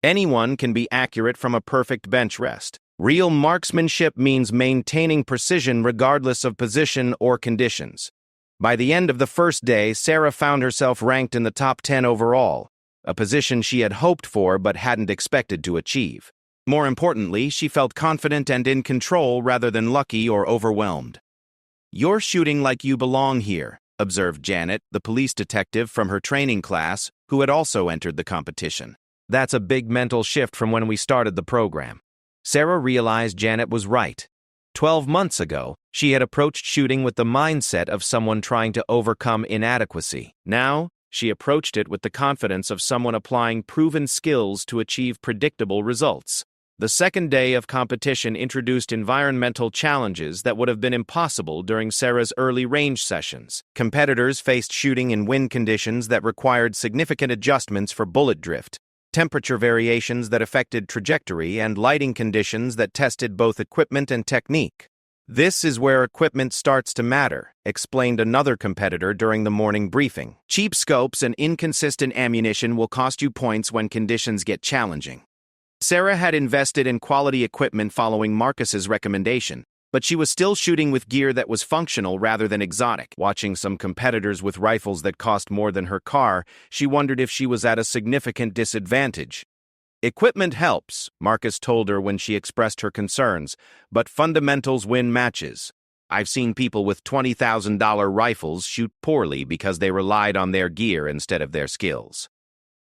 S1: Anyone can be accurate from a perfect bench rest. Real marksmanship means maintaining precision regardless of position or conditions. By the end of the first day, Sarah found herself ranked in the top 10 overall, a position she had hoped for but hadn't expected to achieve. More importantly, she felt confident and in control rather than lucky or overwhelmed. "You're shooting like you belong here," observed Janet, the police detective from her training class, who had also entered the competition. "That's a big mental shift from when we started the program." Sarah realized Janet was right. 12 months ago, she had approached shooting with the mindset of someone trying to overcome inadequacy. Now, she approached it with the confidence of someone applying proven skills to achieve predictable results. The second day of competition introduced environmental challenges that would have been impossible during Sarah's early range sessions. Competitors faced shooting in wind conditions that required significant adjustments for bullet drift, temperature variations that affected trajectory, and lighting conditions that tested both equipment and technique. This is where equipment starts to matter, explained another competitor during the morning briefing. Cheap scopes and inconsistent ammunition will cost you points when conditions get challenging. Sarah had invested in quality equipment following Marcus's recommendation, but she was still shooting with gear that was functional rather than exotic. Watching some competitors with rifles that cost more than her car, she wondered if she was at a significant disadvantage. Equipment helps, Marcus told her when she expressed her concerns, but fundamentals win matches. I've seen people with $20,000 rifles shoot poorly because they relied on their gear instead of their skills.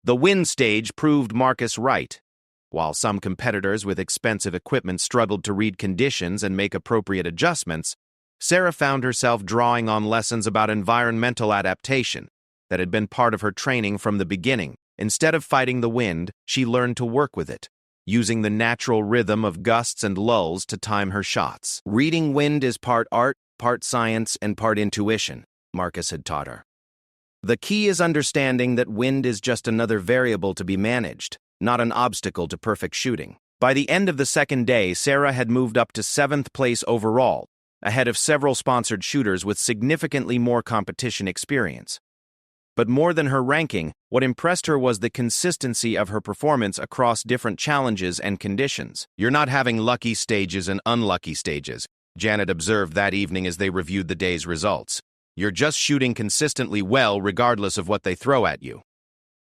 S1: The win stage proved Marcus right. While some competitors with expensive equipment struggled to read conditions and make appropriate adjustments, Sarah found herself drawing on lessons about environmental adaptation that had been part of her training from the beginning. Instead of fighting the wind, she learned to work with it, using the natural rhythm of gusts and lulls to time her shots. Reading wind is part art, part science, and part intuition, Marcus had taught her. The key is understanding that wind is just another variable to be managed, not an obstacle to perfect shooting. By the end of the second day, Sarah had moved up to 7th place overall, ahead of several sponsored shooters with significantly more competition experience. But more than her ranking, what impressed her was the consistency of her performance across different challenges and conditions. You're not having lucky stages and unlucky stages, Janet observed that evening as they reviewed the day's results. You're just shooting consistently well regardless of what they throw at you.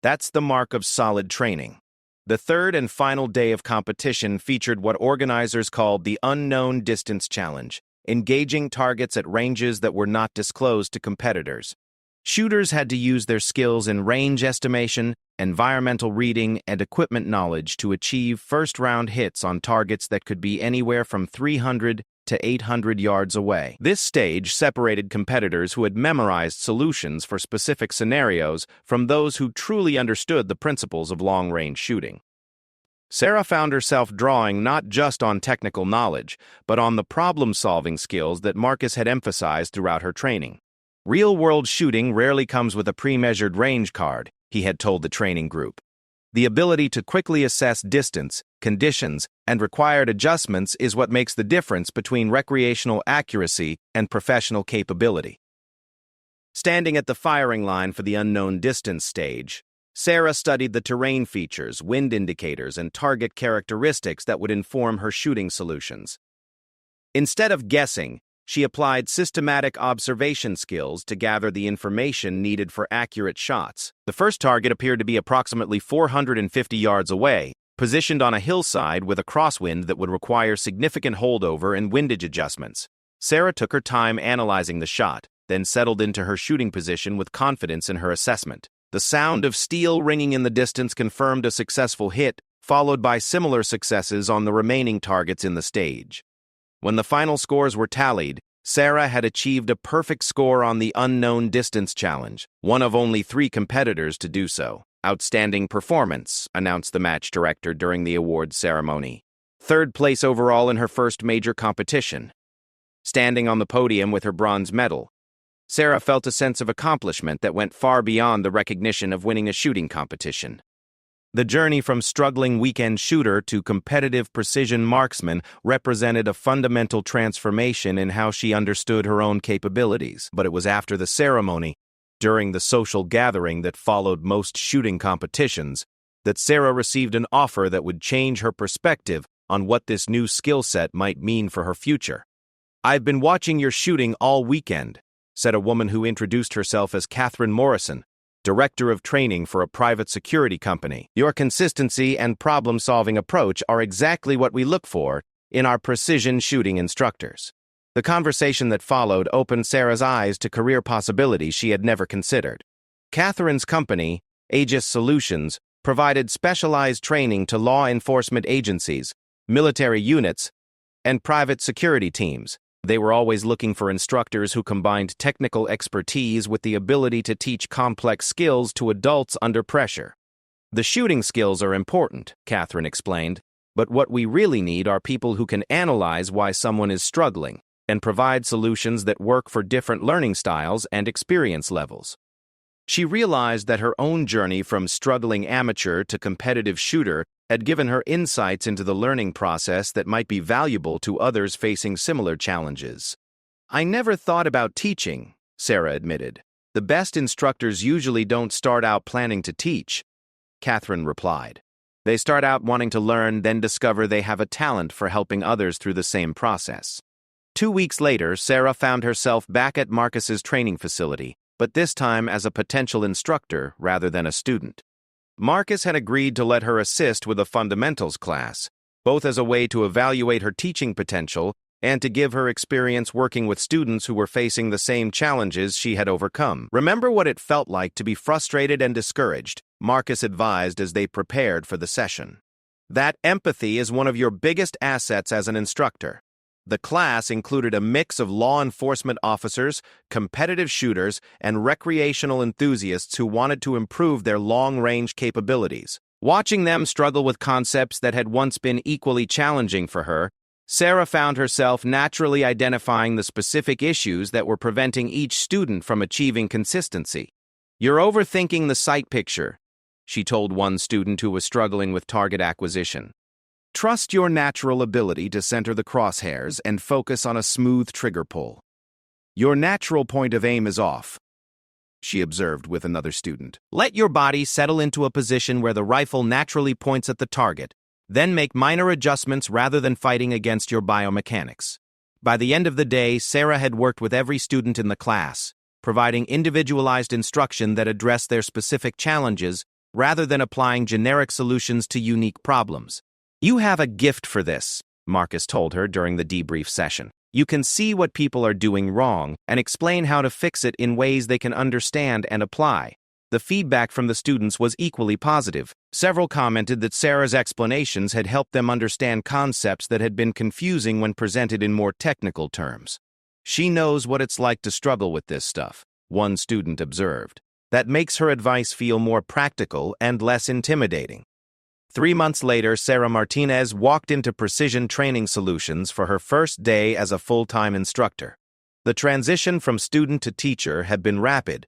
S1: That's the mark of solid training. The third and final day of competition featured what organizers called the Unknown Distance Challenge, engaging targets at ranges that were not disclosed to competitors. Shooters had to use their skills in range estimation, environmental reading, and equipment knowledge to achieve first-round hits on targets that could be anywhere from 300 to 800 yards away. This stage separated competitors who had memorized solutions for specific scenarios from those who truly understood the principles of long-range shooting. Sarah found herself drawing not just on technical knowledge, but on the problem-solving skills that Marcus had emphasized throughout her training. Real-world shooting rarely comes with a pre-measured range card, he had told the training group. The ability to quickly assess distance, conditions, and required adjustments is what makes the difference between recreational accuracy and professional capability. Standing at the firing line for the unknown distance stage, Sarah studied the terrain features, wind indicators, and target characteristics that would inform her shooting solutions. Instead of guessing, she applied systematic observation skills to gather the information needed for accurate shots. The first target appeared to be approximately 450 yards away, positioned on a hillside with a crosswind that would require significant holdover and windage adjustments. Sarah took her time analyzing the shot, then settled into her shooting position with confidence in her assessment. The sound of steel ringing in the distance confirmed a successful hit, followed by similar successes on the remaining targets in the stage. When the final scores were tallied, Sarah had achieved a perfect score on the Unknown Distance Challenge, one of only 3 competitors to do so. Outstanding performance, announced the match director during the awards ceremony. 3rd place overall in her first major competition. Standing on the podium with her bronze medal, Sarah felt a sense of accomplishment that went far beyond the recognition of winning a shooting competition. The journey from struggling weekend shooter to competitive precision marksman represented a fundamental transformation in how she understood her own capabilities. But it was after the ceremony, during the social gathering that followed most shooting competitions, that Sarah received an offer that would change her perspective on what this new skill set might mean for her future. "I've been watching your shooting all weekend," said a woman who introduced herself as Catherine Morrison, Director of Training for a private security company. "Your consistency and problem-solving approach are exactly what we look for in our precision shooting instructors." The conversation that followed opened Sarah's eyes to career possibilities she had never considered. Catherine's company, Aegis Solutions, provided specialized training to law enforcement agencies, military units, and private security teams. They were always looking for instructors who combined technical expertise with the ability to teach complex skills to adults under pressure. "The shooting skills are important," Catherine explained, "but what we really need are people who can analyze why someone is struggling and provide solutions that work for different learning styles and experience levels." She realized that her own journey from struggling amateur to competitive shooter had given her insights into the learning process that might be valuable to others facing similar challenges. "I never thought about teaching," Sarah admitted. "The best instructors usually don't start out planning to teach," Catherine replied. "They start out wanting to learn, then discover they have a talent for helping others through the same process." 2 weeks later, Sarah found herself back at Marcus's training facility, but this time as a potential instructor rather than a student. Marcus had agreed to let her assist with a fundamentals class, both as a way to evaluate her teaching potential and to give her experience working with students who were facing the same challenges she had overcome. "Remember what it felt like to be frustrated and discouraged," Marcus advised as they prepared for the session. "That empathy is one of your biggest assets as an instructor." The class included a mix of law enforcement officers, competitive shooters, and recreational enthusiasts who wanted to improve their long-range capabilities. Watching them struggle with concepts that had once been equally challenging for her, Sarah found herself naturally identifying the specific issues that were preventing each student from achieving consistency. "You're overthinking the sight picture," she told one student who was struggling with target acquisition. "Trust your natural ability to center the crosshairs and focus on a smooth trigger pull. Your natural point of aim is off," she observed with another student. "Let your body settle into a position where the rifle naturally points at the target, then make minor adjustments rather than fighting against your biomechanics." By the end of the day, Sarah had worked with every student in the class, providing individualized instruction that addressed their specific challenges rather than applying generic solutions to unique problems. "You have a gift for this," Marcus told her during the debrief session. "You can see what people are doing wrong and explain how to fix it in ways they can understand and apply." The feedback from the students was equally positive. Several commented that Sarah's explanations had helped them understand concepts that had been confusing when presented in more technical terms. "She knows what it's like to struggle with this stuff," one student observed. "That makes her advice feel more practical and less intimidating." 3 months later, Sarah Martinez walked into Precision Training Solutions for her first day as a full-time instructor. The transition from student to teacher had been rapid,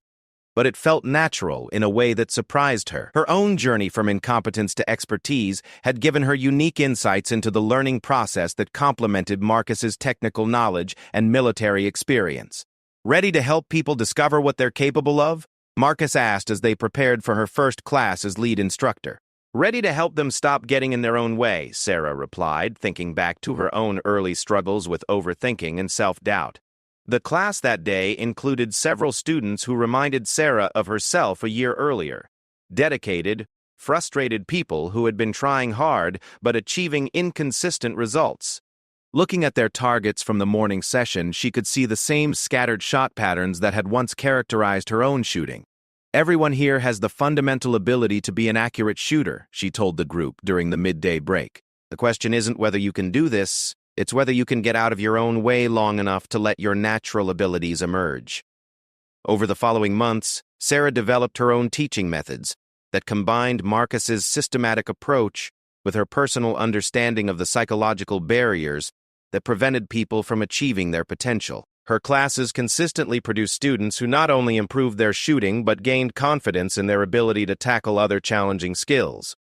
S1: but it felt natural in a way that surprised her. Her own journey from incompetence to expertise had given her unique insights into the learning process that complemented Marcus's technical knowledge and military experience. "Ready to help people discover what they're capable of?" Marcus asked as they prepared for her first class as lead instructor. "Ready to help them stop getting in their own way," Sarah replied, thinking back to her own early struggles with overthinking and self-doubt. The class that day included several students who reminded Sarah of herself a year earlier. Dedicated, frustrated people who had been trying hard but achieving inconsistent results. Looking at their targets from the morning session, she could see the same scattered shot patterns that had once characterized her own shooting. "Everyone here has the fundamental ability to be an accurate shooter," she told the group during the midday break. "The question isn't whether you can do this, it's whether you can get out of your own way long enough to let your natural abilities emerge." Over the following months, Sarah developed her own teaching methods that combined Marcus's systematic approach with her personal understanding of the psychological barriers that prevented people from achieving their potential. Her classes consistently produced students who not only improved their shooting but gained confidence in their ability to tackle other challenging skills.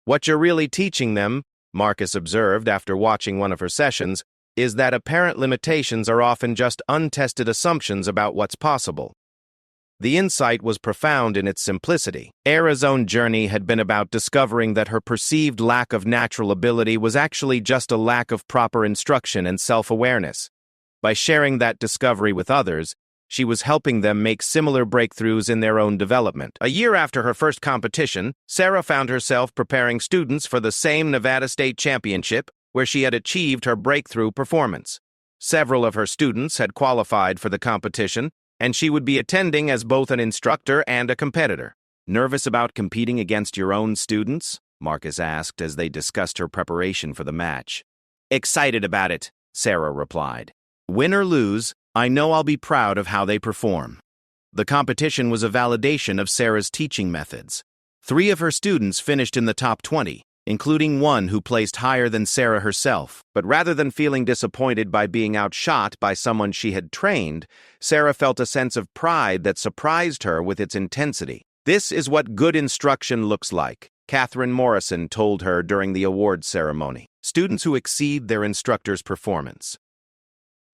S1: "What you're really teaching them," Marcus observed after watching one of her sessions, "is that apparent limitations are often just untested assumptions about what's possible." The insight was profound in its simplicity. Sarah's own journey had been about discovering that her perceived lack of natural ability was actually just a lack of proper instruction and self-awareness. By sharing that discovery with others, she was helping them make similar breakthroughs in their own development. A year after her first competition, Sarah found herself preparing students for the same Nevada State Championship, where she had achieved her breakthrough performance. Several of her students had qualified for the competition, and she would be attending as both an instructor and a competitor. "Nervous about competing against your own students?" Marcus asked as they discussed her preparation for the match. "Excited about it," Sarah replied. "Win or lose, I know I'll be proud of how they perform." The competition was a validation of Sarah's teaching methods. 3 of her students finished in the top 20, including one who placed higher than Sarah herself. But rather than feeling disappointed by being outshot by someone she had trained, Sarah felt a sense of pride that surprised her with its intensity. "This is what good instruction looks like," Catherine Morrison told her during the awards ceremony. Students who exceed their instructor's performance.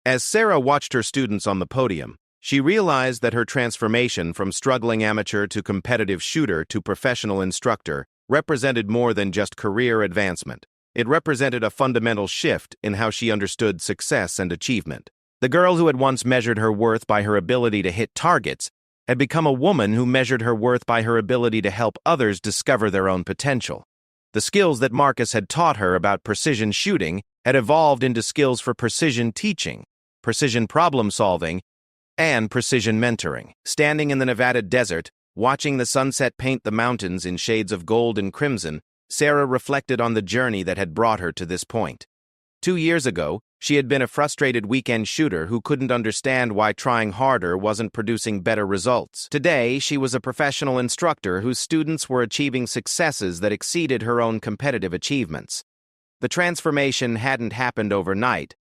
S1: As Sarah watched her students on the podium, she realized that her transformation from struggling amateur to competitive shooter to professional instructor represented more than just career advancement. It represented a fundamental shift in how she understood success and achievement. The girl who had once measured her worth by her ability to hit targets had become a woman who measured her worth by her ability to help others discover their own potential. The skills that Marcus had taught her about precision shooting had evolved into skills for precision teaching, precision problem-solving, and precision mentoring. Standing in the Nevada desert, watching the sunset paint the mountains in shades of gold and crimson, Sarah reflected on the journey that had brought her to this point. 2 years ago, she had been a frustrated weekend shooter who couldn't understand why trying harder wasn't producing better results. Today, she was a professional instructor whose students were achieving successes that exceeded her own competitive achievements. The transformation hadn't happened overnight,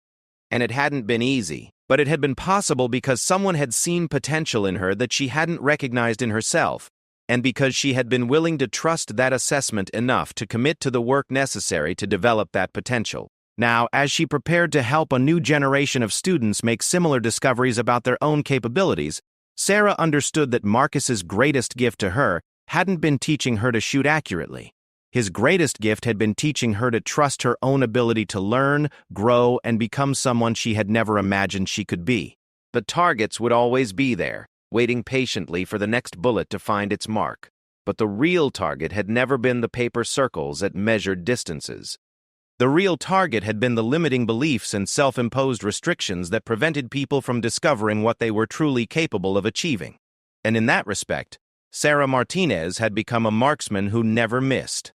S1: and it hadn't been easy, but it had been possible because someone had seen potential in her that she hadn't recognized in herself, and because she had been willing to trust that assessment enough to commit to the work necessary to develop that potential. Now, as she prepared to help a new generation of students make similar discoveries about their own capabilities, Sarah understood that Marcus's greatest gift to her hadn't been teaching her to shoot accurately. His greatest gift had been teaching her to trust her own ability to learn, grow, and become someone she had never imagined she could be. The targets would always be there, waiting patiently for the next bullet to find its mark. But the real target had never been the paper circles at measured distances. The real target had been the limiting beliefs and self-imposed restrictions that prevented people from discovering what they were truly capable of achieving. And in that respect, Sarah Martinez had become a marksman who never missed.